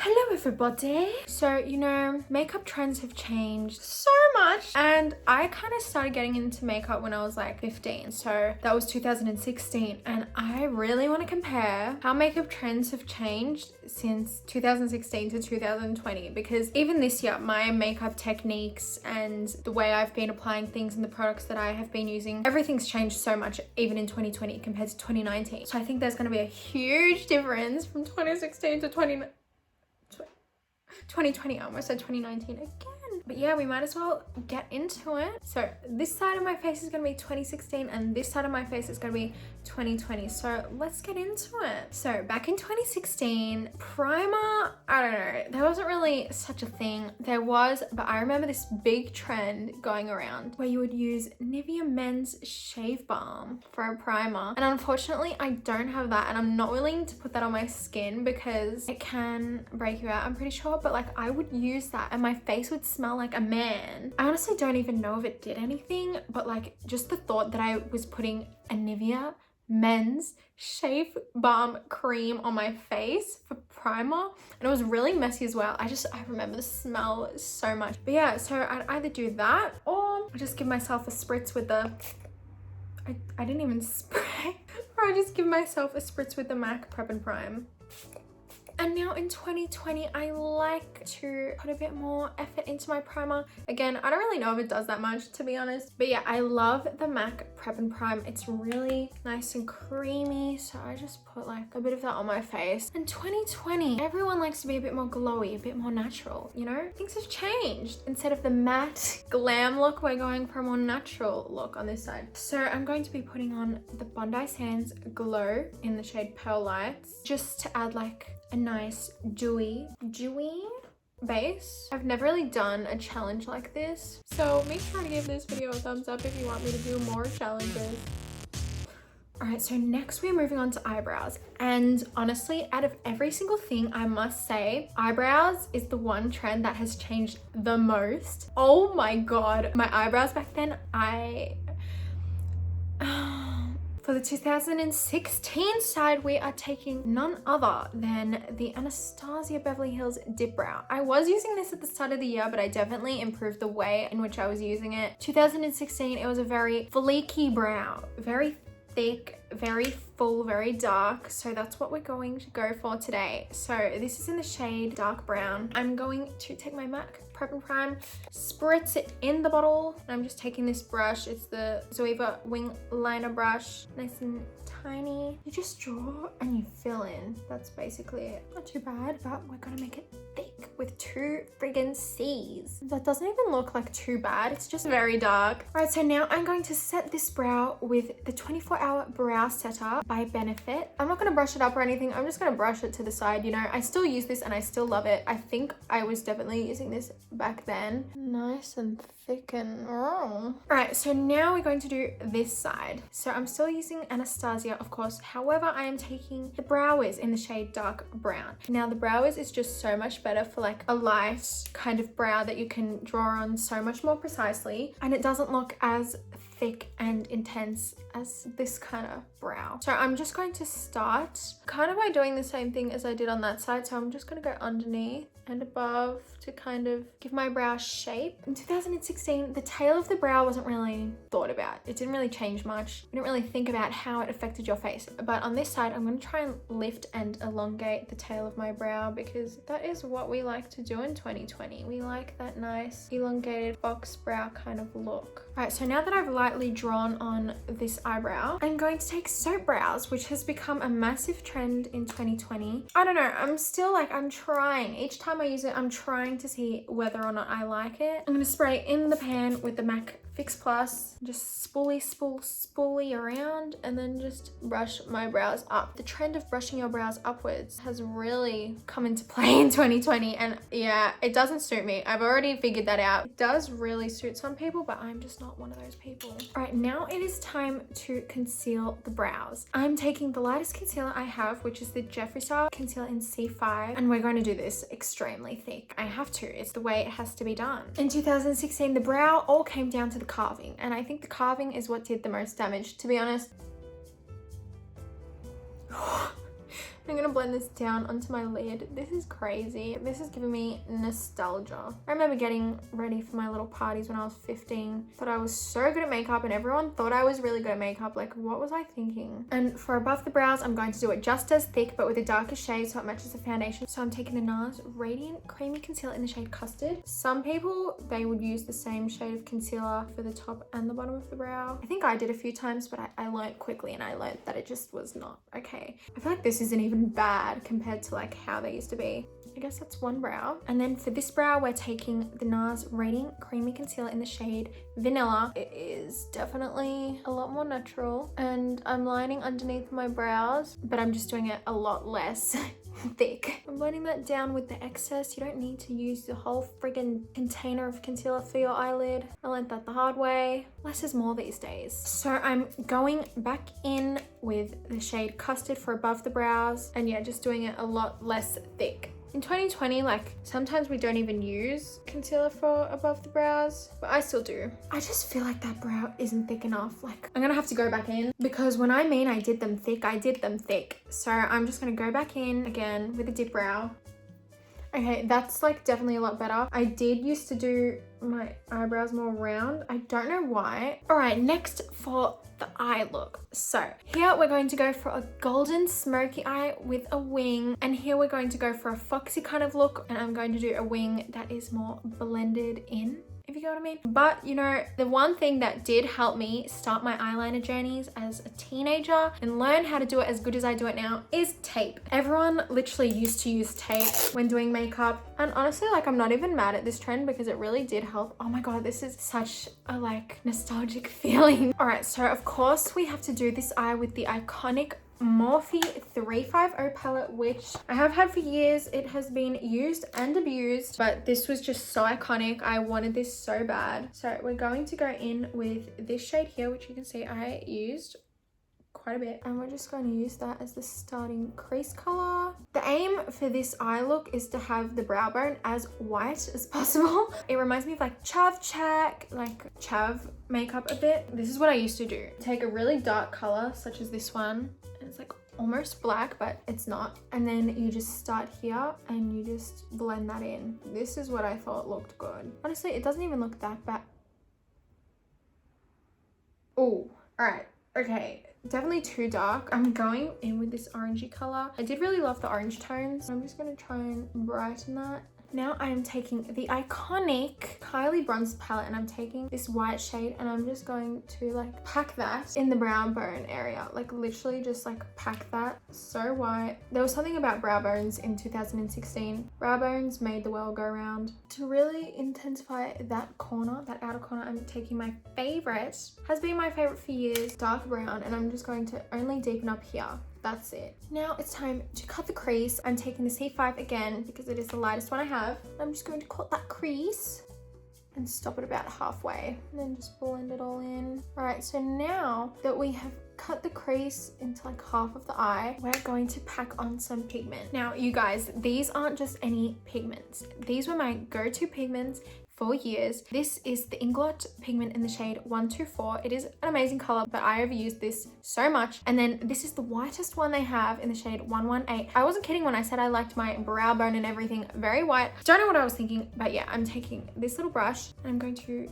Hello everybody. So, you know, makeup trends have changed so much, and I kind of started getting into makeup when I was like 15, so that was 2016, and I really want to compare how makeup trends have changed since 2016 to 2020, because even this year my makeup techniques and the way I've been applying things and the products that I have been using, everything's changed so much even in 2020 compared to 2019. So I think there's going to be a huge difference from 2016 to 2020, I almost said 2019 again. But yeah, we might as well get into it. So this side of my face is gonna be 2016 and this side of my face is gonna be 2020. So let's get into it. So back in 2016, primer, I don't know, there wasn't really such a thing. There was, but I remember this big trend going around where you would use Nivea Men's Shave Balm for a primer. And unfortunately, I don't have that, and I'm not willing to put that on my skin because it can break you out, I'm pretty sure. But like, I would use that and my face would smell like a man. I honestly don't even know if it did anything, but like, just the thought that I was putting a Nivea Men's Shave Balm cream on my face for primer, and it was really messy as well. I remember the smell so much. But yeah, so I'd either do that or just give myself a spritz with the I didn't even spray, or I just give myself a spritz with the MAC Prep and Prime. And now in 2020, I like to put a bit more effort into my primer. Again, I don't really know if it does that much, to be honest. But yeah, I love the MAC Prep and Prime. It's really nice and creamy. So I just put like a bit of that on my face. And 2020, everyone likes to be a bit more glowy, a bit more natural, you know? Things have changed. Instead of the matte glam look, we're going for a more natural look on this side. So I'm going to be putting on the Bondi Sands Glow in the shade Pearl Lights, just to add like a nice dewy base. I've never really done a challenge like this, so make sure to give this video a thumbs up if you want me to do more challenges. All right, so next we're moving on to eyebrows. And honestly, out of every single thing, I must say eyebrows is the one trend that has changed the most. Oh my god, my eyebrows back then, for the 2016 side, we are taking none other than the Anastasia Beverly Hills Dip Brow. I was using this at the start of the year, but I definitely improved the way in which I was using it. 2016, it was a very fleeky brow, very thick, very full, very dark. So that's what we're going to go for today. So this is in the shade Dark Brown. I'm going to take my MAC Prep and Prime, spritz it in the bottle. And I'm just taking this brush. It's the Zoeva Wing Liner brush. Nice and tiny. You just draw and you fill in. That's basically it. Not too bad, but we're gonna make it thick with 2 friggin' C's. That doesn't even look like too bad. It's just very dark. All right, so now I'm going to set this brow with the 24-hour brow setter by Benefit. I'm not gonna brush it up or anything. I'm just gonna brush it to the side. You know, I still use this and I still love it. I think I was definitely using this back then. Nice and thick and all right, so now we're going to do this side. So I'm still using Anastasia, of course. However, I am taking the Brow Wiz in the shade Dark Brown. Now the Brow Wiz is just so much better for like a light kind of brow that you can draw on so much more precisely, and it doesn't look as thick and intense as this kind of brow. So I'm just going to start kind of by doing the same thing as I did on that side. So I'm just going to go underneath and above to kind of give my brow shape. In 2016, the tail of the brow wasn't really thought about. It didn't really change much. You didn't really think about how it affected your face. But on this side, I'm going to try and lift and elongate the tail of my brow, because that is what we like to do in 2020. We like that nice elongated box brow kind of look. All right, so now that I've lightly drawn on this eyebrow, I'm going to take soap brows, which has become a massive trend in 2020. I don't know, I'm still like, I'm trying. Each time I use it, I'm trying to see whether or not I like it. I'm gonna spray in the pan with the MAC Fix Plus, just spoolie around, and then just brush my brows up. The trend of brushing your brows upwards has really come into play in 2020, and yeah, it doesn't suit me. I've already figured that out. It does really suit some people, but I'm just not one of those people. All right, now it is time to conceal the brows. I'm taking the lightest concealer I have, which is the Jeffree Star Concealer in C5, and we're going to do this extremely thick. I have to. It's the way it has to be done. In 2016, the brow all came down to the carving, and I think the carving is what did the most damage, to be honest. I'm gonna blend this down onto my lid. This is crazy. This is giving me nostalgia. I remember getting ready for my little parties when I was 15. Thought I was so good at makeup and everyone thought I was really good at makeup. Like, what was I thinking? And for above the brows, I'm going to do it just as thick but with a darker shade so it matches the foundation. So I'm taking the Nars Radiant Creamy Concealer in the shade Custard. Some people, they would use the same shade of concealer for the top and the bottom of the brow. I think I did a few times, but I learned quickly and I learned that it just was not okay. I feel like this isn't even bad compared to like how they used to be. I guess that's one brow. And then for this brow, we're taking the Nars Radiant Creamy Concealer in the shade Vanilla. It is definitely a lot more natural. And I'm lining underneath my brows, but I'm just doing it a lot less thick. I'm blending that down with the excess. You don't need to use the whole friggin' container of concealer for your eyelid. I learned that the hard way. Less is more these days. So I'm going back in with the shade Custard for above the brows. And yeah, just doing it a lot less thick. In 2020, like sometimes we don't even use concealer for above the brows, but I still do. I just feel like that brow isn't thick enough. Like I'm gonna have to go back in because when I mean I did them thick, I did them thick. So I'm just gonna go back in again with a dip brow. Okay, that's like definitely a lot better. I did used to do my eyebrows more round. I don't know why. All right, next for the eye look. So here we're going to go for a golden smoky eye with a wing. And here we're going to go for a foxy kind of look. And I'm going to do a wing that is more blended in, if you get what I mean. But you know, the one thing that did help me start my eyeliner journeys as a teenager and learn how to do it as good as I do it now is tape. Everyone literally used to use tape when doing makeup. And honestly, like I'm not even mad at this trend because it really did help. Oh my God, this is such a like nostalgic feeling. All right, so of course we have to do this eye with the iconic Morphe 350 palette, which I have had for years. It has been used and abused, but this was just so iconic. I wanted this so bad. So we're going to go in with this shade here, which you can see I used quite a bit, and we're just going to use that as the starting crease color. The aim for this eye look is to have the brow bone as white as possible. It reminds me of like chav makeup a bit. This is what I used to do. Take a really dark color such as this one, and it's like almost black but it's not, and then you just start here and you just blend that in. This is what I thought looked good. Honestly, it doesn't even look that bad. Oh, all right, okay. Definitely too dark. I'm going in with this orangey color. I did really love the orange tones. I'm just going to try and brighten that. Now I am taking the iconic Kylie bronze palette and I'm taking this white shade and I'm just going to like pack that in the brow bone area. Like literally just like pack that so white. There was something about brow bones in 2016. Brow bones made the world go round. To really intensify that corner, that outer corner, I'm taking my favorite, has been my favorite for years, dark brown, and I'm just going to only deepen up here. That's it. Now it's time to cut the crease. I'm taking the C5 again because it is the lightest one I have. I'm just going to cut that crease and stop it about halfway and then just blend it all in. All right, so now that we have cut the crease into like half of the eye, we're going to pack on some pigment. Now you guys, these aren't just any pigments. These were my go-to pigments for years. This is the Inglot Pigment in the shade 124. It is an amazing color, but I overused this so much. And then this is the whitest one they have in the shade 118. I wasn't kidding when I said I liked my brow bone and everything very white. Don't know what I was thinking, but yeah, I'm taking this little brush and I'm going to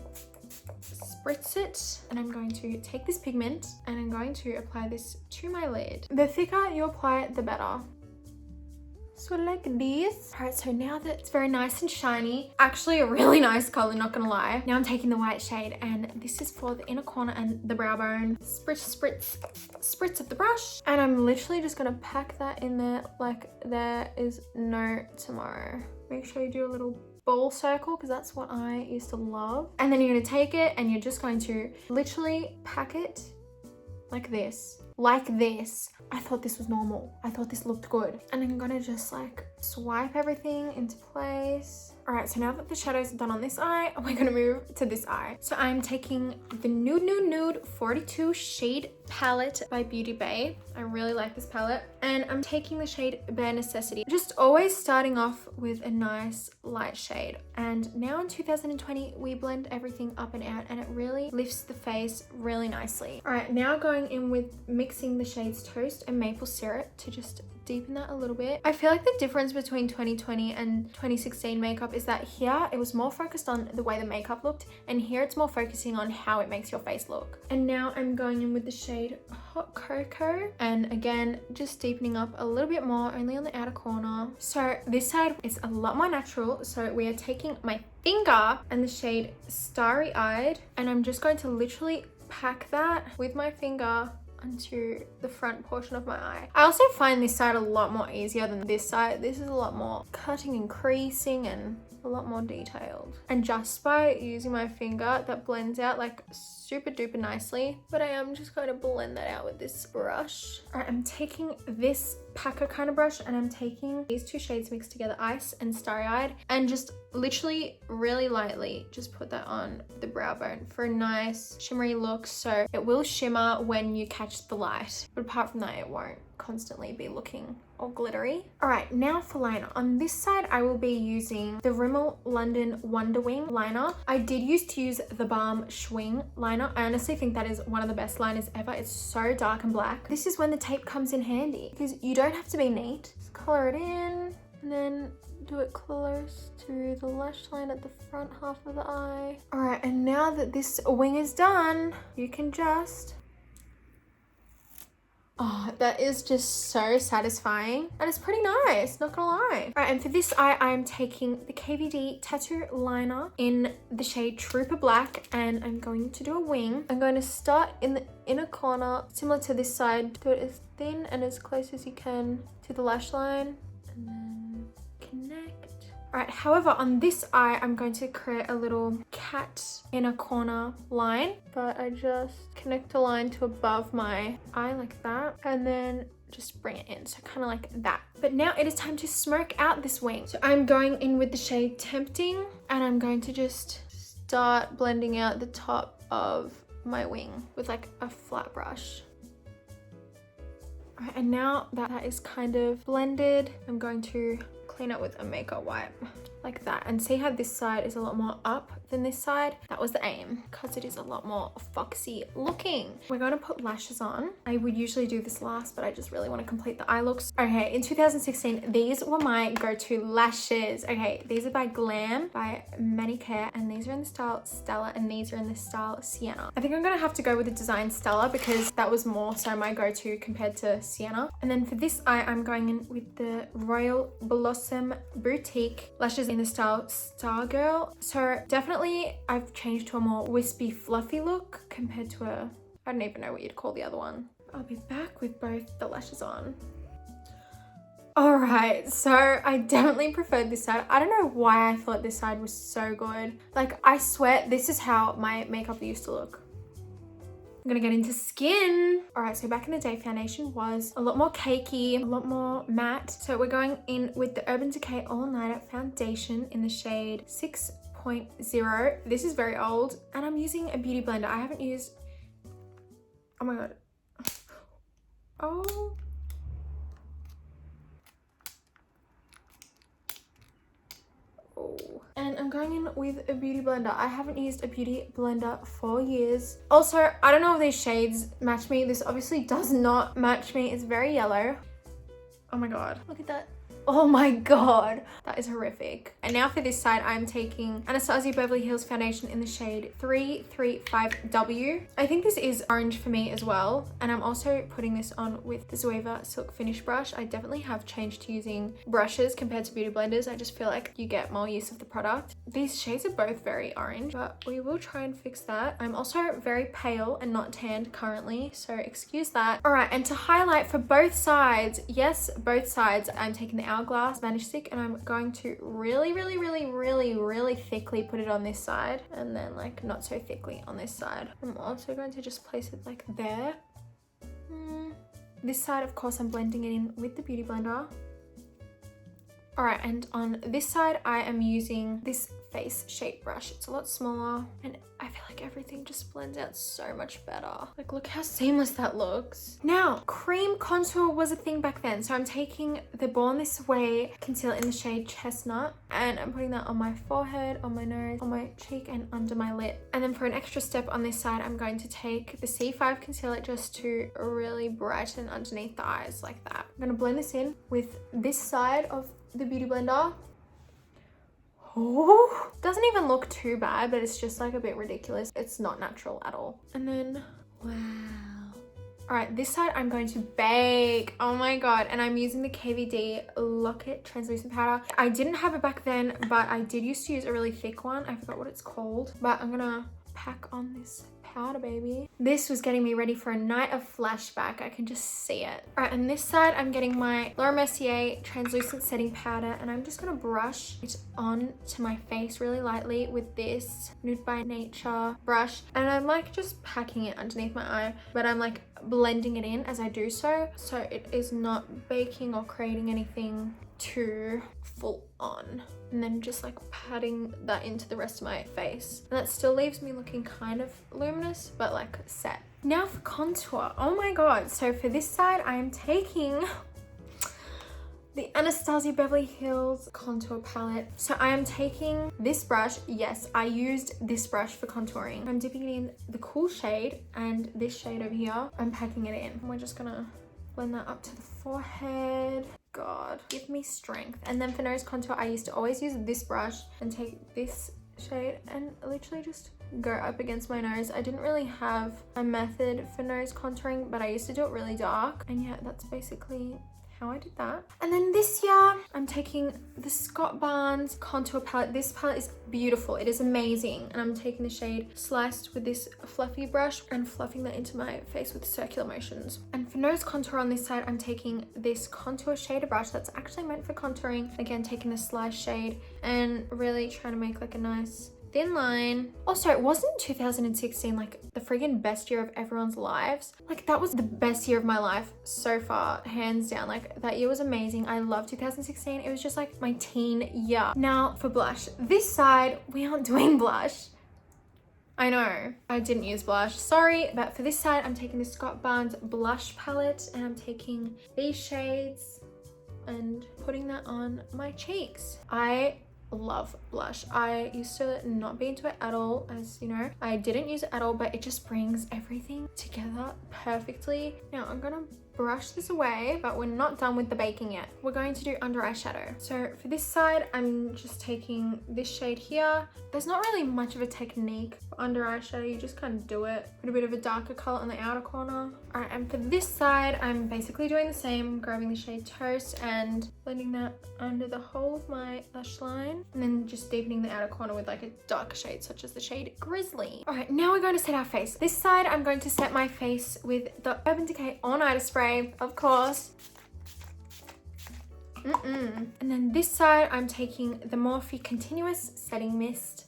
spritz it, and I'm going to take this pigment and I'm going to apply this to my lid. The thicker you apply it, the better. So like this. All right, so now that it's very nice and shiny, actually a really nice color, not gonna lie. Now I'm taking the white shade and this is for the inner corner and the brow bone. Spritz of the brush. And I'm literally just gonna pack that in there like there is no tomorrow. Make sure you do a little ball circle because that's what I used to love. And then you're gonna take it and you're just going to literally pack it like this. Like this. I thought this was normal. I thought this looked good. And I'm gonna just like swipe everything into place. All right, so now that the shadows are done on this eye, we're gonna move to this eye. So I'm taking the Nude 42 shade palette by Beauty Bay. I really like this palette. And I'm taking the shade Bare Necessity. Just always starting off with a nice light shade. And now in 2020, we blend everything up and out and it really lifts the face really nicely. All right, now going in with mixing the shades Toast and Maple Syrup to just deepen that a little bit. I feel like the difference between 2020 and 2016 makeup is that here it was more focused on the way the makeup looked, and here it's more focusing on how it makes your face look. And now I'm going in with the shade Hot Cocoa, and again just deepening up a little bit more, only on the outer corner. So this side is a lot more natural, so we are taking my finger and the shade Starry Eyed, and I'm just going to literally pack that with my finger onto the front portion of my eye. I also find this side a lot more easier than this side. This is a lot more cutting and creasing and a lot more detailed. And just by using my finger, that blends out like super duper nicely. But I am just going to blend that out with this brush. All right, I'm taking this packer kind of brush, and I'm taking these two shades mixed together, Ice and Starry Eyed, and just literally really lightly just put that on the brow bone for a nice shimmery look. So it will shimmer when you catch the light, but apart from that, it won't constantly be looking all glittery. All right, now for liner. On this side, I will be using the Rimmel London Wonder Wing liner. I did used to use the Balm Schwing liner. I honestly think that is one of the best liners ever. It's so dark and black. This is when the tape comes in handy because you don't have to be neat. Just color it in and then do it close to the lash line at the front half of the eye. All right, and now that this wing is done, you can just... Oh, that is just so satisfying. And it's pretty nice, not gonna lie. All right, and for this eye, I'm taking the KVD Tattoo Liner in the shade Trooper Black, and I'm going to do a wing. I'm going to start in the inner corner, similar to this side. Do it as thin and as close as you can to the lash line, and then connect. All right, however, on this eye, I'm going to create a little cat inner corner line, but I just connect a line to above my eye like that, and then just bring it in, so kind of like that. But now it is time to smoke out this wing. So I'm going in with the shade Tempting, and I'm going to just start blending out the top of my wing with like a flat brush. All right, and now that is kind of blended, I'm going to clean up with a makeup wipe like that, and see how this side is a lot more up than this side. That was the aim, because it is a lot more foxy looking. We're going to put lashes on. I would usually do this last, but I just really want to complete the eye looks. Okay, in 2016, these were my go-to lashes. Okay, these are by Glam, by Manicare, and these are in the style Stella, and these are in the style Sienna. I think I'm gonna have to go with the design Stella because that was more so my go-to compared to Sienna. And then for this eye, I'm going in with the Royal Blossom Boutique lashes in the style Stargirl. So definitely I've changed to a more wispy, fluffy look compared to a, I don't even know what you'd call the other one. I'll be back with both the lashes on. All right, so I definitely preferred this side. I don't know why I thought this side was so good. Like, I swear this is how my makeup used to look. I'm gonna get into skin. All right, so back in the day, foundation was a lot more cakey, a lot more matte. So we're going in with the Urban Decay All Nighter Foundation in the shade 6.0. This is very old, and I'm using a beauty blender. I haven't used, oh my God. Oh. And I'm going in with a beauty blender. I haven't used a beauty blender for years. Also, I don't know if these shades match me. This obviously does not match me. It's very yellow. Oh my God, look at that. Oh my God, that is horrific. And now for this side, I'm taking Anastasia Beverly Hills foundation in the shade 335W. I think this is orange for me as well. And I'm also putting this on with the Zoeva Silk Finish brush. I definitely have changed to using brushes compared to beauty blenders. I just feel like you get more use of the product. These shades are both very orange, but we will try and fix that. I'm also very pale and not tanned currently, so excuse that. All right, and to highlight for both sides, yes, both sides, I'm taking the Hourglass Vanish Stick, and I'm going to really thickly put it on this side, and then like not so thickly on this side. I'm also going to just place it like there. This side, of course, I'm blending it in with the beauty blender. All right, and on this side, I am using this face shape brush. It's a lot smaller and I feel like everything just blends out so much better. Like, look how seamless that looks. Now, cream contour was a thing back then. So I'm taking the Born This Way concealer in the shade Chestnut and I'm putting that on my forehead, on my nose, on my cheek and under my lip. And then for an extra step on this side, I'm going to take the C5 concealer just to really brighten underneath the eyes like that. I'm gonna blend this in with this side of the Beauty Blender. Oh, doesn't even look too bad, but it's just like a bit ridiculous. It's not natural at all. And then, wow. All right, this side I'm going to bake. Oh my God. And I'm using the KVD Lock-It Translucent Powder. I didn't have it back then, but I did used to use a really thick one. I forgot what it's called, but I'm gonna pack on this powder, baby. This was getting me ready for a night of flashback. I can just see it. All right, and this side I'm getting my Laura Mercier translucent setting powder and I'm just gonna brush it on to my face really lightly with this Nude by Nature brush. And I'm like just packing it underneath my eye, but I'm like blending it in as I do so it is not baking or creating anything too full on. And then just like patting that into the rest of my face. And that still leaves me looking kind of luminous, but like set. Now for contour. Oh my God. So for this side, I am taking the Anastasia Beverly Hills contour palette. So I am taking this brush. Yes, I used this brush for contouring. I'm dipping it in the cool shade and this shade over here. I'm packing it in. And we're just gonna blend that up to the forehead. God, give me strength. And then for nose contour, I used to always use this brush and take this shade and literally just go up against my nose. I didn't really have a method for nose contouring, but I used to do it really dark. And yeah, that's basically how I did that. And then this year, I'm taking the Scott Barnes contour palette. This palette is beautiful. It is amazing. And I'm taking the shade Sliced with this fluffy brush and fluffing that into my face with circular motions. And for nose contour on this side, I'm taking this contour shader brush that's actually meant for contouring. Again, taking the Slice shade and really trying to make like a nice thin line. Also, wasn't 2016 like the friggin' best year of everyone's lives? Like, that was the best year of my life so far, hands down. Like, that year was amazing. I love 2016. It was just like my teen year. Now for blush. This side, we aren't doing blush. I know, I didn't use blush, sorry. But for this side, I'm taking the Scott Barnes blush palette and I'm taking these shades and putting that on my cheeks. I love blush. I used to not be into it at all, as you know. I didn't use it at all, but it just brings everything together perfectly. Now I'm gonna brush this away, but we're not done with the baking yet. We're going to do under eye shadow. So for this side, I'm just taking this shade here. There's not really much of a technique for under eye shadow. You just kind of do it. Put a bit of a darker color on the outer corner. All right, and for this side, I'm basically doing the same, grabbing the shade Toast and blending that under the whole of my lash line, and then just deepening the outer corner with like a darker shade, such as the shade Grizzly. All right, now we're going to set our face. This side, I'm going to set my face with the Urban Decay All-Nighter Spray, of course. And then this side, I'm taking the Morphe Continuous Setting Mist.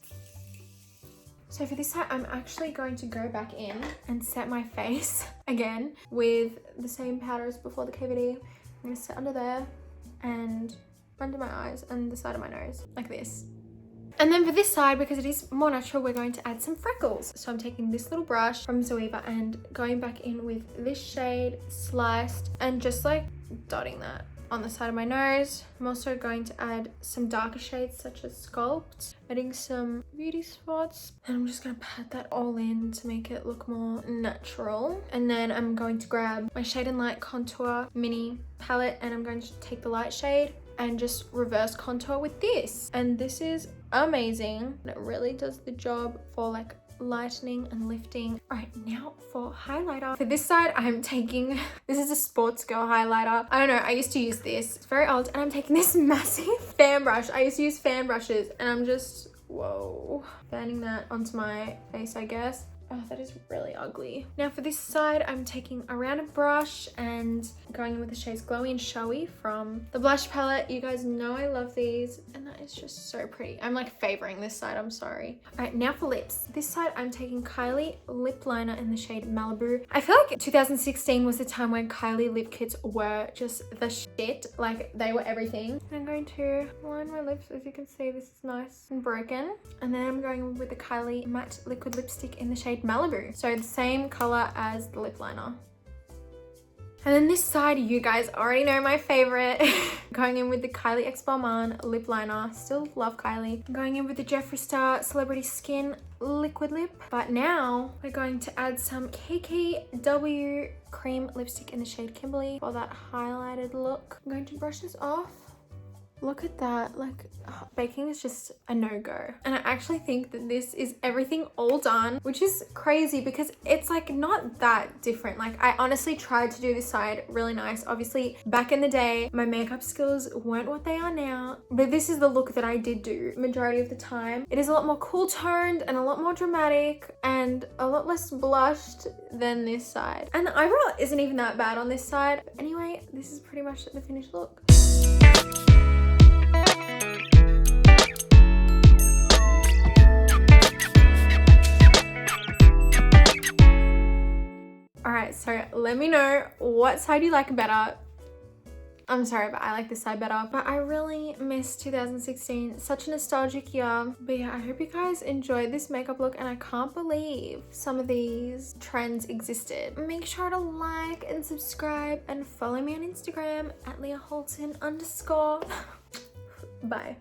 So for this side, I'm actually going to go back in and set my face again with the same powder as before, the KVD. I'm gonna set under there and under my eyes and the side of my nose, like this. And then for this side, because it is more natural, we're going to add some freckles. So I'm taking this little brush from Zoeva and going back in with this shade, Sliced, and just like dotting that on the side of my nose. I'm also going to add some darker shades such as Sculpt, adding some beauty spots. And I'm just gonna pat that all in to make it look more natural. And then I'm going to grab my Shade and Light Contour Mini palette and I'm going to take the light shade and just reverse contour with this. And this is amazing. It really does the job for like lightening and lifting. All right, now for highlighter. For this side, I'm taking, this is a sports girl highlighter. I don't know, I used to use this. It's very old and I'm taking this massive fan brush. I used to use fan brushes and I'm just, whoa, fanning that onto my face, I guess. Oh, that is really ugly. Now for this side, I'm taking a rounded brush and going in with the shades Glowy and Showy from the blush palette. You guys know I love these, and that is just so pretty. I'm like favoring this side, I'm sorry. All right, now for lips. This side, I'm taking Kylie lip liner in the shade Malibu. I feel like 2016 was the time when Kylie lip kits were just the shit. Like, they were everything. I'm going to line my lips. As you can see, this is nice and broken. And then I'm going with the Kylie matte liquid lipstick in the shade Malibu. So the same color as the lip liner. And then this side, you guys already know my favorite. Going in with the Kylie X Balmain lip liner. Still love Kylie. I'm going in with the Jeffree Star Celebrity Skin liquid lip. But now we're going to add some KKW cream lipstick in the shade Kimberly for that highlighted look. I'm going to brush this off. Look at that, like, baking is just a no-go. And I actually think that this is everything all done, which is crazy because it's like not that different. Like, I honestly tried to do this side really nice. Obviously, back in the day, my makeup skills weren't what they are now, but this is the look that I did do majority of the time. It is a lot more cool toned and a lot more dramatic and a lot less blushed than this side. And the eyebrow isn't even that bad on this side. But anyway, this is pretty much the finished look. Alright, so let me know what side you like better. I'm sorry, but I like this side better. But I really miss 2016. Such a nostalgic year. But yeah, I hope you guys enjoyed this makeup look, and I can't believe some of these trends existed. Make sure to like and subscribe and follow me on Instagram at Leah Halton _. Bye.